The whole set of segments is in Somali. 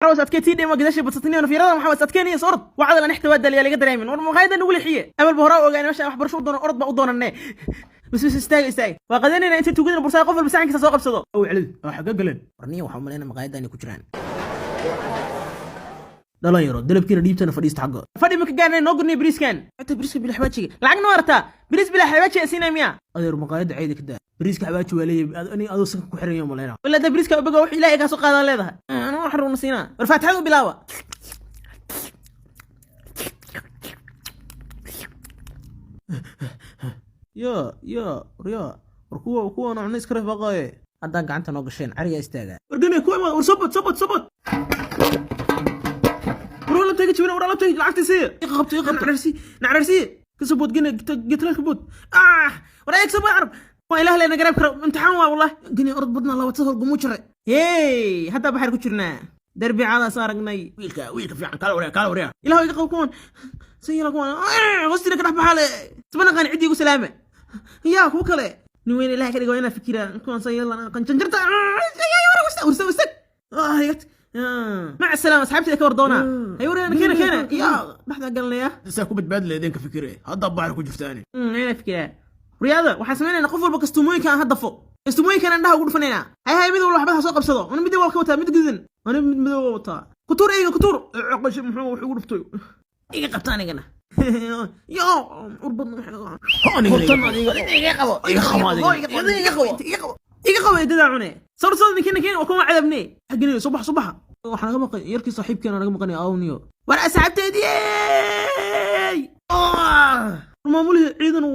عاوز أتكتي دي ما قداش بتسطني أنا في رضا محاوس أتكني صرت وعد أنا نحتوى الدليل اللي قدر يمين ومغايدا نقول حيه أما البهراء وجاني مش أحبر شو دون أرض بقضون الناي بس استاي وقدرني أنا أنت تقولين البورصة قفل بس عنك تسوق بصدق أو علي حق قلن رني وحمل أنا مغايدا أنا كجران لا يرى دلب كنا ديبت أنا فريست حقه فدي مك قانا نقولني بريس كان حتى بريس بالحباتشي لعنا ورتا بريس بالحباتشي أسينا ميا أدير مغايد عيدك ده بريس كحباتشي ولي أني أدوسك كحرين يوم ولا ولا ده بريس كبقى وحي لا يقاسو قادا ليدها أنا ما حرو نسينا رفعت حلو بلاوة يا ريا وكوا أنا عنيس كره بقاي هذا قعنت نوقشين عريا استاجا ورقني كوا ما وصبت ورا تيجي تبين ورا تيجي لعبت سي يقبط نعرسي كسبوت قلت لك بوت ولا يكسب يعرف ما اله لنا قريب امتحان والله قني ارض بدنا الله وتصل قموشري هي حتى بحر كجرنا دربي على صارقني ويلك في عن كالوريا اله يقوكون سيلا كون وستي لك راح بحاله تبنا كان عندي وسلامه ياك وكله نوين اله كدغ وينا فكيره كون سيلا كان جنجرت وست هيت مع السلامة سحبت لك وردونا أيوة أنا كنا يا بحث قالنا يا تساكو بتبادل يدينك فكرة هذا بحرك وجفتاني أنا فكرة رياضة وحسمينا نقفل بكستموي كان هدفو استموي كان عندها وقول فنينا هاي ميدو والله حبها سوق بصدو أنا ميدو والله كوتا ميدو جذن أنا ميدو وطا كتور عقش محمود وحقول بطيو قبطاني قنا يا أربطنا إيجا قوي دلعوني صار كنا وكون عذبني حقني صبح وحنا قم يركي صاحبك أنا رقم قني أونيو وأنا سحبت يدي ما مله عيدا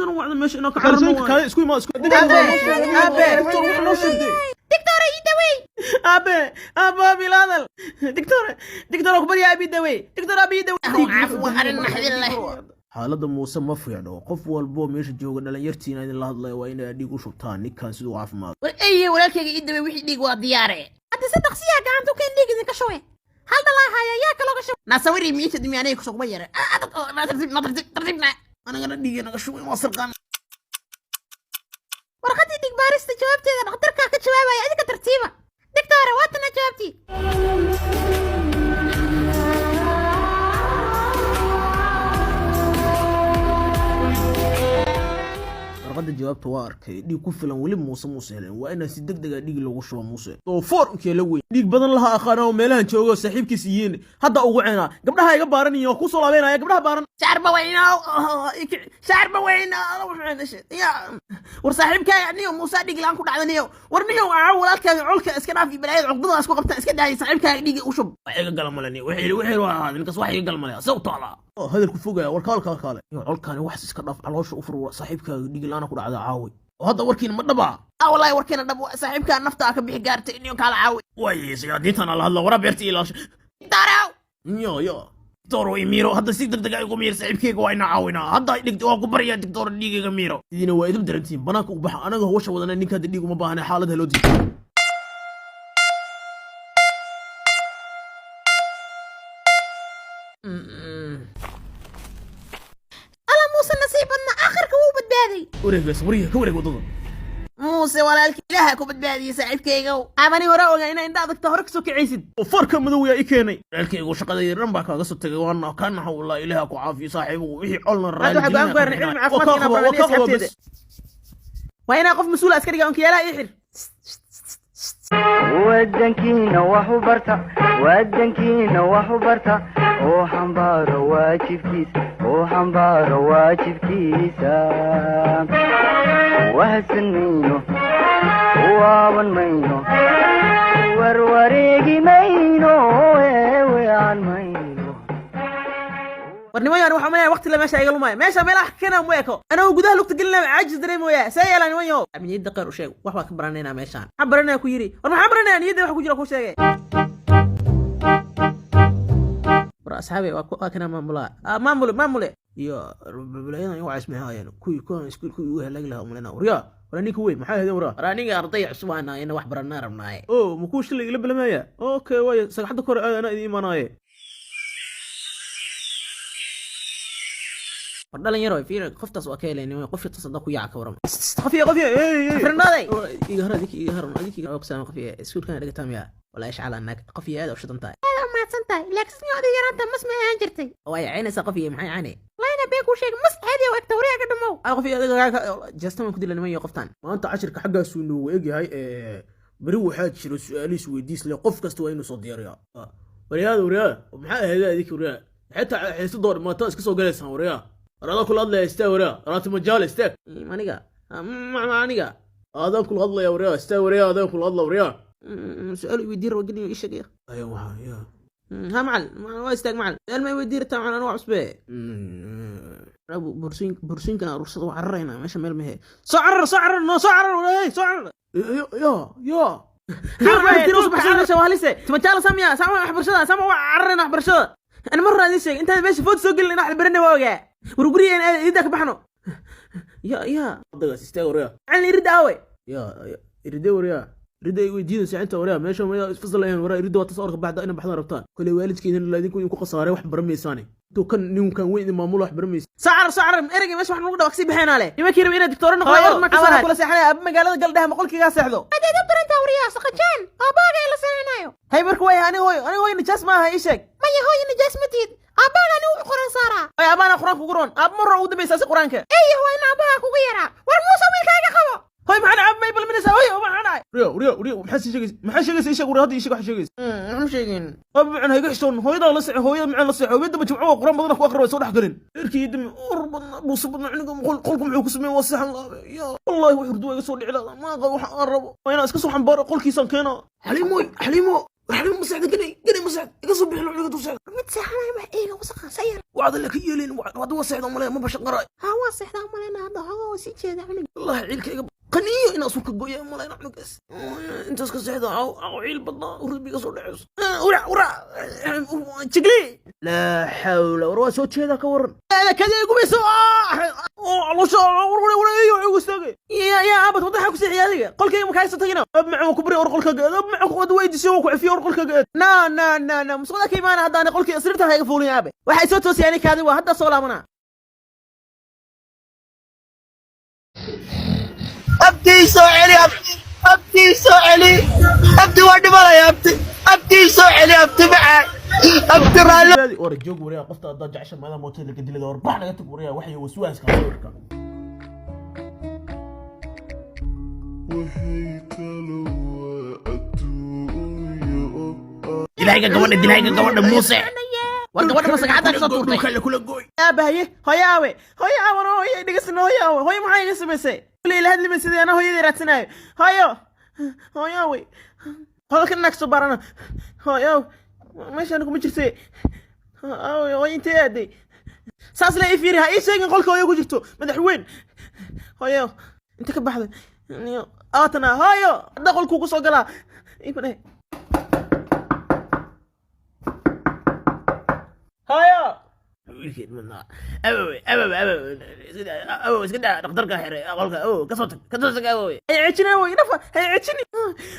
وعد ماشي أنا كارسين كاري اسكوي ما اسكوي أبي دكتورة يدوي أبا بلادل دكتورة أكبر يا أبي دوي دكتورة أبي دوي عفوا أنا نحذر الله xaaladda muuse ma fiicno qof walbo meesha jooga dhalinyartiina idin la hadlay waa inay dhiig u shubtaan ninkan siduu caafimaad walaalkayga ii daway wixii dhiig waa diyaare hadda saddex siyaa gacantu keen dhiig idinka shubay hal dhalaa haya yaa kaloo ka shubay naasawiri miita dimiyaanay ku sugma yare tartiibna anagana dhiig naga shubay waa sarqaan warqadii dhiig baarista jawaabteeda dhakhtarka ka jawaabaya adika tartiiba diktoore waatana jawaabtii warqadda jawaabta waa arkay dhiig ku filan weli muuse heleen waa inaan si degdeg ah dhiig loogu shubo muuse doofoor inkee la weyn dhiig badan laha aqaana oo meelahan joogo saaxiibkiis yihiin hadda ugu ceenaa gabdhaha iga baaranaya ku soo laabeynaya gabdhaha baaran شعر بوينا يا war saaxiibkay aniga muuse dhiig laan ku dhacdaniyo war niyo walaalkaaga culka iska dhaaf bilaayad cugdada isku qabta iska dhaay saaxiibkaaga dhiig u shub iga galmalani wixii waa ninkaas wax iga galmalaya soo taala hadalku fogaya war kaale iyo culkaani wax iska dhaaf caloosha u furo saaxiibkaaga dhiig laan ku dhacda caawi hadda warkiina ma dhaba wallahi warkiina dhabo saaxiibkaa nafta ka bixi gaartay inuu kala caawi way siyaadiintan la hadlo wara beerti ilaasho daraw yo دكتور يميرو هذا سيد دقائق يقوم يرسعب كيك واينا عاونا هذا دكتور كبر يا دكتور دقيقة يميرو إذا هو يدب درنتين بناك وبح أنا هو شو وضعنا نيك هذا دقيقة ما بهنا حالة هلودي ألا موسى نصيبنا آخر كوب الدادي وريك بس وريك وضده موسى walaalkii ilaaha ku badbaadiyay saaxiibkayga amani hore ogaayna inta adag tahor kasoo kicaysid farka madow yaa ikeenay walaalkaygu shaqadii ran baa kaaga soo tagay waana kan wallahi ilaaha ku caafiyo saaxiibu wixii colna raadin waa ina qof mas'uul askari aan kiyaala ixir wadankiina wax u barta oo xambaaro waajibkiisa وهسنينو وابن مينو وروريقي مينو ويان مينو ورني ويان waxa ma waqti la meesha iga lumay meesha meel ah kana moyko ana gudaha lugta galina caajis dareemoya sayalan wayo amniyada qar u sheeg wax ka baranayna meeshan xabaranaya ku yiri war maxaa baranaya niyada wax ku jira ku sheegay war asxaabi waa kana maamule iyo balaayada ay ismaayeen kuwii koon iskuulku ugu helag lahaa umaleena wariya warani ku weyn maxay ahayd wara waraniga arday cusubana in wax baranaa rabnaaye mukuush la bilamaya okay way sagxada kor aadana idin imanaaye ودلن يروي في قفطس وكيله انه قفي تصدق ويا كورم قفيه فرنادي iga har adiki oqsaan qafiye iskuul kan dhigataa miya wala ishcaal anag qafiye aad u shidantahay ما تسنتاي لكن سنيو دي يرانتا مس ما انجرتي way aynaysa qafiye maxay caanay لاينا بيكو شيء مس هذه وقت توريا قدمو qafiye adiga jastam ku dilan mayo qoftan maanta cashirka xaggaas uu noogu egyahay bari waxaa jira su'aaliis weydiis leh qof kasta waa inuu soo diyaariyaa wariyaada maxaa ahayd adiki wariyaa xitaa xiiso door maanta iska soo galaysan wariyaa arada kula hadlaya istaa wariyaa arata majaal istaa maniga maniga aadaan kula hadlaya wariyaa istaa wariyaa aadaan kula hadla wariyaa su'aal weydiir wagni ايش شيء ايوه waxa ya ها معل ما استاق معل سؤال ما ويدير تاع انا عصبه ابو برسين كان رصد وعرينا ماشي ميل مهي صعر نو صعر يا ما تروح بحال شو هلسه تمجال ساميه سامع حبرشده سامع عرينا حبرشده انا مره هذه شيء انت باش فوت سوق لنا نحن برنا واقع ورغري يدك بحنو يا dagaas istaa wariyaa علي يرد اوي يا iridee wariyaa riday weydiinaysa inta wariyaa meesha ma isfasal ayaan wariyaa irido wata soo baxda ina baxdan rabtaan kale waalidkeedina la idinku ku qasaaray wax baramaysaani to kan ninkan weyn maamulo wax baramaysa صعر ارجع ماشي wax nagu dhawaqsi bixina le nima kiirbi ina doctor noqdo ma ka kula seexanay ab magaalada galdaha ma qolkiga seexdo هذا دكتور انت وريا سقجان اباغا لا سنايو hay markuu way ani hooy nijaas ma aha ii sheeg ما يهوي نجاس متيد اباغا نو قران سارا ay abana quraan ku quran ab marro ugu dambaysa si quraanka اي هو انا اباغا كوغ يرا war موسى ويلكاga qabo hooy maxaan ab may balminaysa hooy ma xanaay wariyaa maxaa sheegaysa ii sheeg wariyaa hadda ii sheeg wax sheegaysa waxaan sheegin ab macna hayga xishoon hooyada la socod hooyada macna la socod hooyada majmuuc quraan badan ku aqribay soo dhax galin irkii dimi urban buusubna aniga qolku muxuu ku sameeyay wasaxan ya wallahi wax urdu iga soo dhicilaa ma qabo wax aan rabo wayna iska soo xambaaro qolkiisan keeno xalimo مساعد قني مساعد يقصوا بحلو على قدو ساعد متساحنا ما ايه وسخه سير وعد لك يلين وعد وسعد امال ما باش نقرا ها واسح دا مالنا هذا هو سي جيدا عنق والله عيلك قنيه ان اصوك قويه امال انا نقص انت اسك سعد او عيل بطنا ورد بيقصوا دحس ورا تشقلي لا حول ولا قوه سو جيدا كورن هذا كذا يقوم يسوع الله شاء ولا استاغي يا ابد وضحك سي عيالي قولكي ما كايس تغينا اب معو كبري ورقلك اب معو قد ويدي سو كعفي ورقلك نا مسقدا كيما هذا انا قولكي اسرتها هيك فولين ابي waxay soo toosiyeen kaadi waa hadda soo laabana abdi soo celi abdi waa dhimanaya abdi soo celi abdi macaan abdi raali ور joog wariyaa qofta hadda jecesha maada mootada laga dilada war bax naga tag wariyaa waxay waswaaska sawirka dilaaga gabadha muuse war gabadha muuse gacanta soo tuurtay kala kula gooy aabaye hooyaawe hooyo dhigasna hooyo maxay iga samaysay kulay la hadli sidii ana hooyadii raadsanayo hooyaawe halka nagso barana hooyo meeshaan kuma jirtay hooyo intee aaday saas la ifiiri ha ii sheegin qolka hooyo ku jirto madaxweyn hooyo inta ka baxday aatana hooyo hadda qolku ku soo galaa ibne هيا اسكت دكتورك حري قولك كسوتك اوي هي عجني وي نفا هي عجني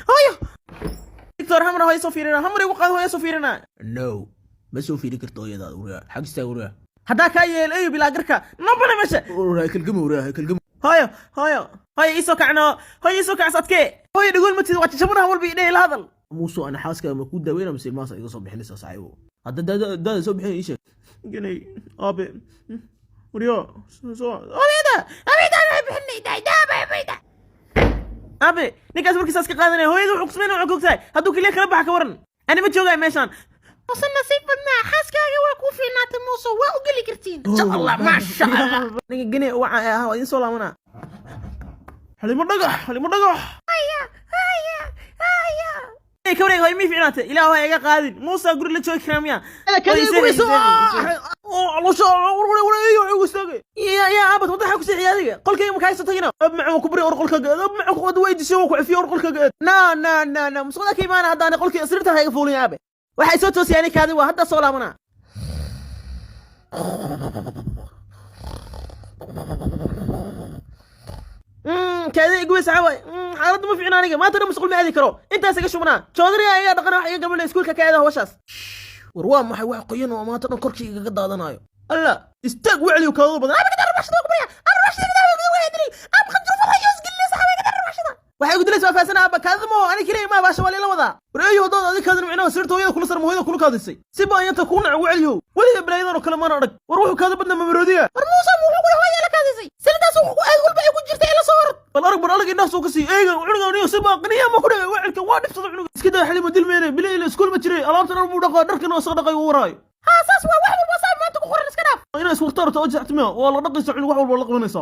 هيا دكتور همر هاي صفيرنا همر وقاد هاي صفيرنا نو ما سو في ذكر طويله ورا حق استورا هذا كايل اي بلا قركه نبنا مشى ورا كلكم هيا ايسو كعنا هاي ايسو كعصتك هاي نقول متي وقت شبنا اول بيدي الهذا موسو انا حاسك ما كنت داوينا مسي ما صار يقصب بحنسه صاحبه هذا ده سو بحين ايش جني ابي وريا سو أبيدا أنا بحني دا ابي نيكاس مركز اسك قادني هويدو عقسمين وعقوقتاي هادو كلي كلا باخ كورن انا ما جوغاي ميشان وصلنا نصيبنا حاسكاغي waa ku fiinaatay muuso waa u gali kartiin ان شاء الله ما شاء الله نيجي جني waa in soo laamana حليم دغح اي كوري هاي مي فيناتي الى هو ايغا قادين موسى غوري لا جوي كراميا هذا كان يقول سو الله شاء ولا استاغي يا ابد وضحك سي عيالي قولكي ما كايس تغينا اب معو كبري ورقلك اب معو قد ويدي سو كعفي ورقلك نا مسقدا كيما هذا انا قولكي اسرتها هيك فولين ابي waxay soo toosiyeen kaadi waa hadda soo laabana kaadi igu saaway xaaladu ma fiicna aniga ma tara mas'uul ma aadi karo intaas iga shubnaa joodari ayaa dhaqana wax iga gabadha iskuulka ka aada hawshaas war waa maxay wax qoyan oo maanta dhan korkii iga daadanayo الله استاق وعلي وكذا بدل أنا كده ربشت وقبيا أنا ربشت كده وقبيا أنا خنجر فرح يسقل لي صاحبي كده ربشت waxay ugu dilaysaa faasana aba kaadimo ani kaliya ma baasha wali la wada wareeyo dad adiga kaadin micnaha sirta hooyada kula sarmo hooyada kula kaadisay si baa inta ku nac wacliyo waliga bilaydan oo kale ma arag war wuxuu kaada badna mamarodiya war Muuse wuxuu ku hooyada la kaadisay sildaas wuxuu aad walba ay ku jirtay ila soo hor bal arag inaa soo kasi eega cunuga si baa qaniya ma ku dhigay wacilka waa dhibsada cunuga iska daa xalimo dilmeene bilay la iskuul ma jiray alaabtan uu dhaqo dharkana soo dhaqay uu waraayo ها ساس waa wax walba saa maanta ku qoran iska dhaaf ina iswartarto oo jaxtimo waa la dhaqaysa cunug wax walba la qabanaysa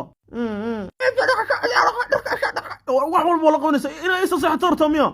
wax walba la qabanaysa ina isa saxtarto miya